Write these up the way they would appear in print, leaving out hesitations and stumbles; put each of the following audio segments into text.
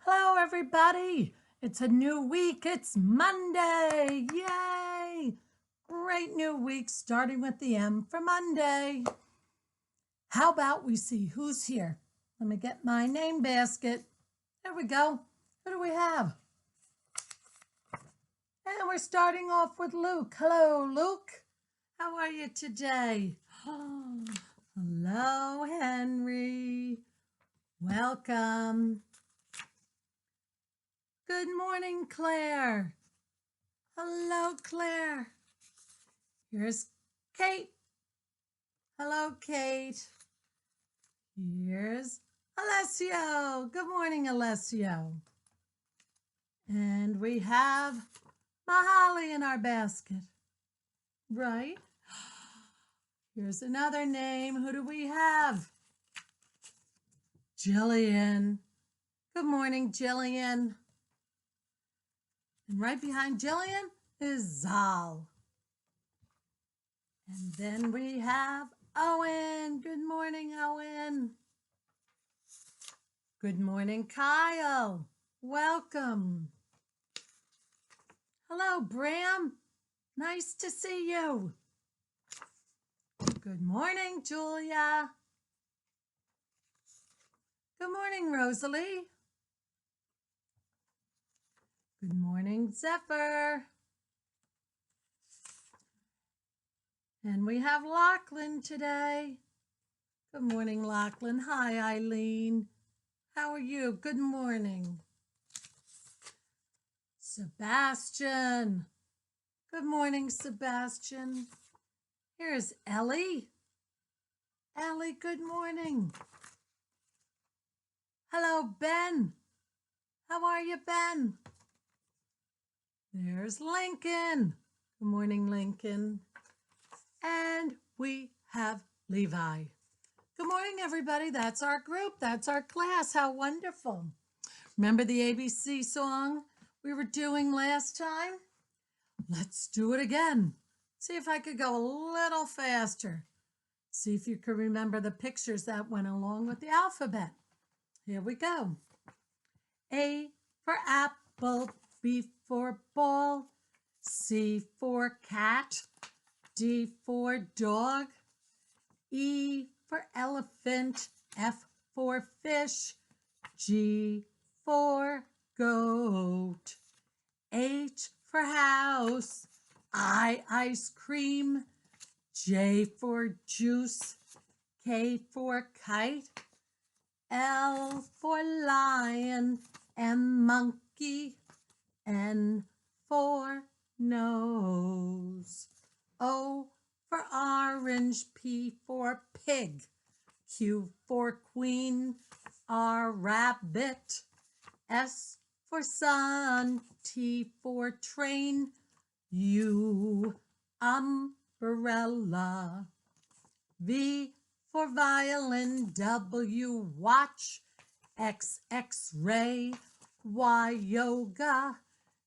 Hello, everybody. It's a new week. It's Monday. Yay! Great new week starting with the M for Monday. How about we see who's here? Let me get my name basket. There we go. Who do we have? And we're starting off with Luke. Hello, Luke. How are you today? Hello, Henry. Welcome. Good morning, Claire. Hello, Claire. Here's Kate. Hello, Kate. Here's Alessio. Good morning, Alessio. And we have Mahali in our basket, right? Here's another name. Who do we have? Jillian. Good morning, Jillian. And right behind Jillian is Zal. And then we have Owen. Good morning, Owen. Good morning, Kyle. Welcome. Hello, Bram. Nice to see you. Good morning, Julia. Good morning, Rosalie. Good morning, Zephyr. And we have Lachlan today. Good morning, Lachlan. Hi, Eileen. How are you? Good morning. Sebastian. Good morning, Sebastian. Here's Ellie. Ellie, good morning. Hello, Ben. How are you, Ben? There's Lincoln. Good morning, Lincoln. And we have Levi. Good morning, everybody. That's our group. That's our class. How wonderful. Remember the ABC song we were doing last time? Let's do it again. See if I could go a little faster. See if you can remember the pictures that went along with the alphabet. Here we go. A for apple, B for ball, C for cat, D for dog, E for elephant, F for fish, G for goat, H for house, I ice cream, J for juice, K for kite, L for lion, M monkey, N for nose, O for orange, P for pig, Q for queen, R rabbit, S for sun, T for train, U umbrella, V for violin, W watch, X X-ray, Y yoga,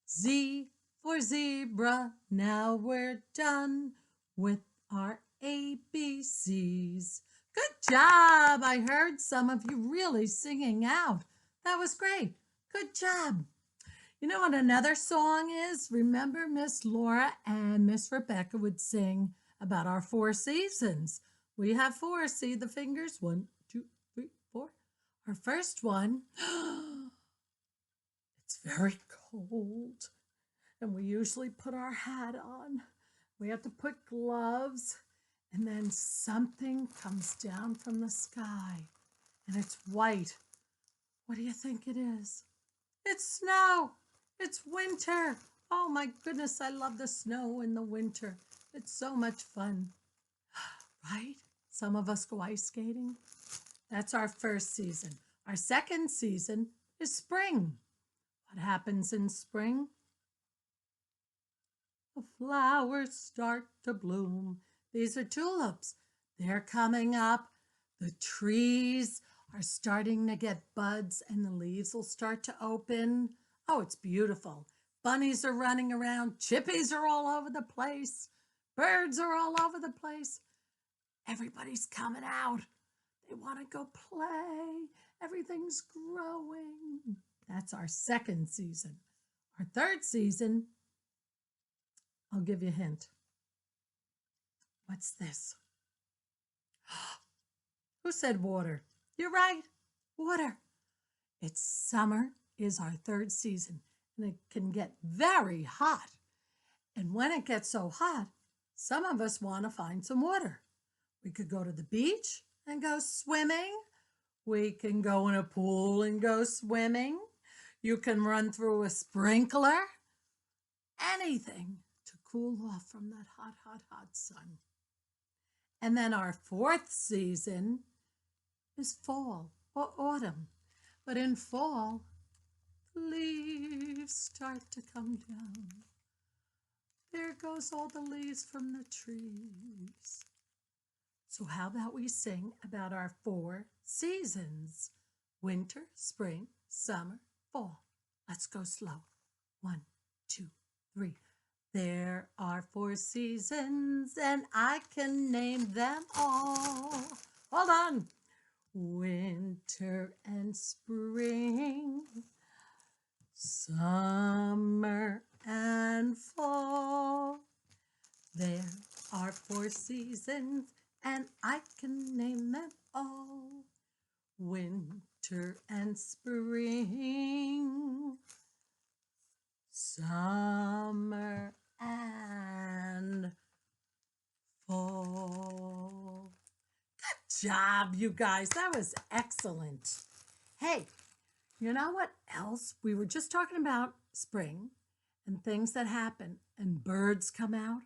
Z for zebra. Now we're done with our ABCs. Good job. I heard some of you really singing out. That was great. Good job. You know what another song is? Remember Miss Laura and Miss Rebecca would sing about our 4 seasons. We have 4. See the fingers? 1, 2, 3, 4. Our first one, it's very cold. And we usually put our hat on. We have to put gloves. And then something comes down from the sky. And it's white. What do you think it is? It's snow. It's winter. Oh my goodness, I love the snow in the winter. It's so much fun. Right? Some of us go ice skating. That's our first season. Our second season is spring. What happens in spring? The flowers start to bloom. These are tulips. They're coming up. The trees are starting to get buds and the leaves will start to open. Oh, it's beautiful. Bunnies are running around. Chippies are all over the place. Birds are all over the place. Everybody's coming out. They want to go play. Everything's growing. That's our second season. Our third season, I'll give you a hint. What's this? Who said water? You're right, water. It's summer is our third season, and it can get very hot. And when it gets so hot, some of us want to find some water. We could go to the beach and go swimming. We can go in a pool and go swimming. You can run through a sprinkler. Anything to cool off from that hot, hot, hot sun. And then our fourth season is fall or autumn. But in fall, leaves start to come down. There goes all the leaves from the trees. So how about we sing about our 4 seasons? Winter, spring, summer, fall. Let's go slow. 1, 2, 3. There are 4 seasons and I can name them all. Hold on. Winter and spring, summer and fall. There are 4 seasons and I can name them all. Winter and spring, summer and fall. Good job, you guys. That was excellent. Hey, you know what else? We were just talking about spring and things that happen, and birds come out,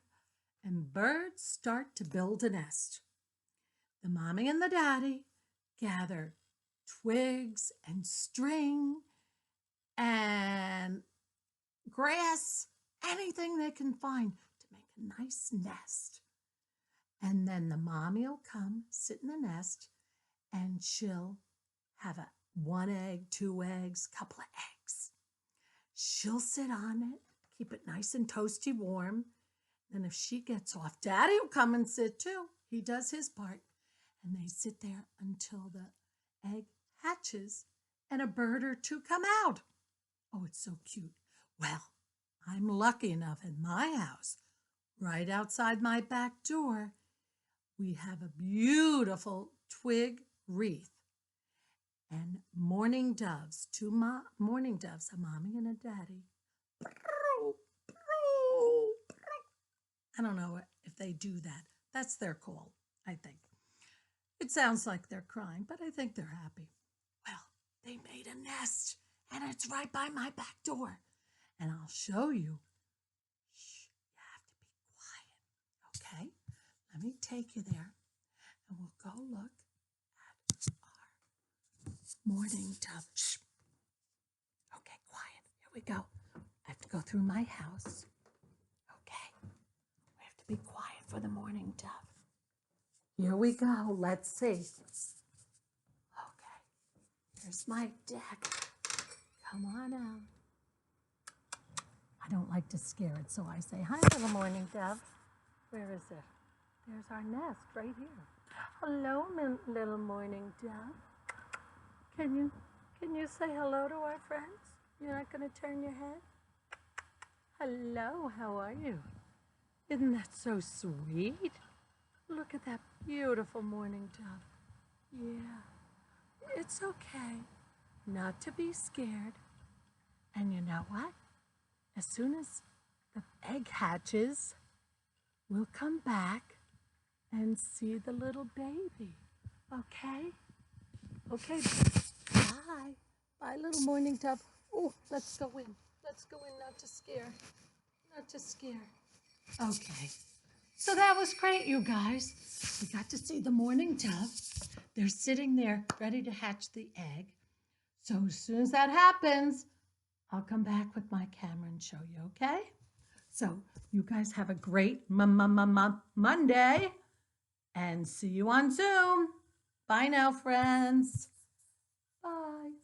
and birds start to build a nest. The mommy and the daddy gather twigs and string and grass, anything they can find to make a nice nest. And then the mommy will come, sit in the nest, and she'll have 1 egg, 2 eggs, couple of eggs. She'll sit on it, keep it nice and toasty warm. Then if she gets off, Daddy will come and sit too. He does his part. And they sit there until the egg hatches and a bird or 2 come out. Oh, it's so cute. Well, I'm lucky enough in my house, right outside my back door, we have a beautiful twig wreath and mourning doves, 2 mourning doves, a mommy and a daddy. I don't know if they do that. That's their call, I think. It sounds like they're crying, but I think they're happy. Well, they made a nest, and it's right by my back door. And I'll show you. Shh, you have to be quiet, okay? Let me take you there, and we'll go look at our mourning dove. Shh. Okay, quiet. Here we go. I have to go through my house. Okay. We have to be quiet for the mourning dove. Here we go. Let's see. Okay. Here's my deck. Come on out. I don't like to scare it, so I say, hi, little mourning dove. Where is it? There's our nest right here. Hello, little mourning dove. Can you say hello to our friends? You're not going to turn your head? Hello, how are you? Isn't that so sweet? Look at that beautiful mourning dove. Yeah, it's okay not to be scared. And you know what? As soon as the egg hatches, we'll come back and see the little baby. Okay? Okay, bye. Bye, little mourning dove. Oh, let's go in. Let's go in, not to scare. Not to scare. Okay. So that was great, you guys. We got to see the mourning dove. They're sitting there ready to hatch the egg. So as soon as that happens, I'll come back with my camera and show you, okay? So you guys have a great Monday and see you on Zoom. Bye now, friends. Bye.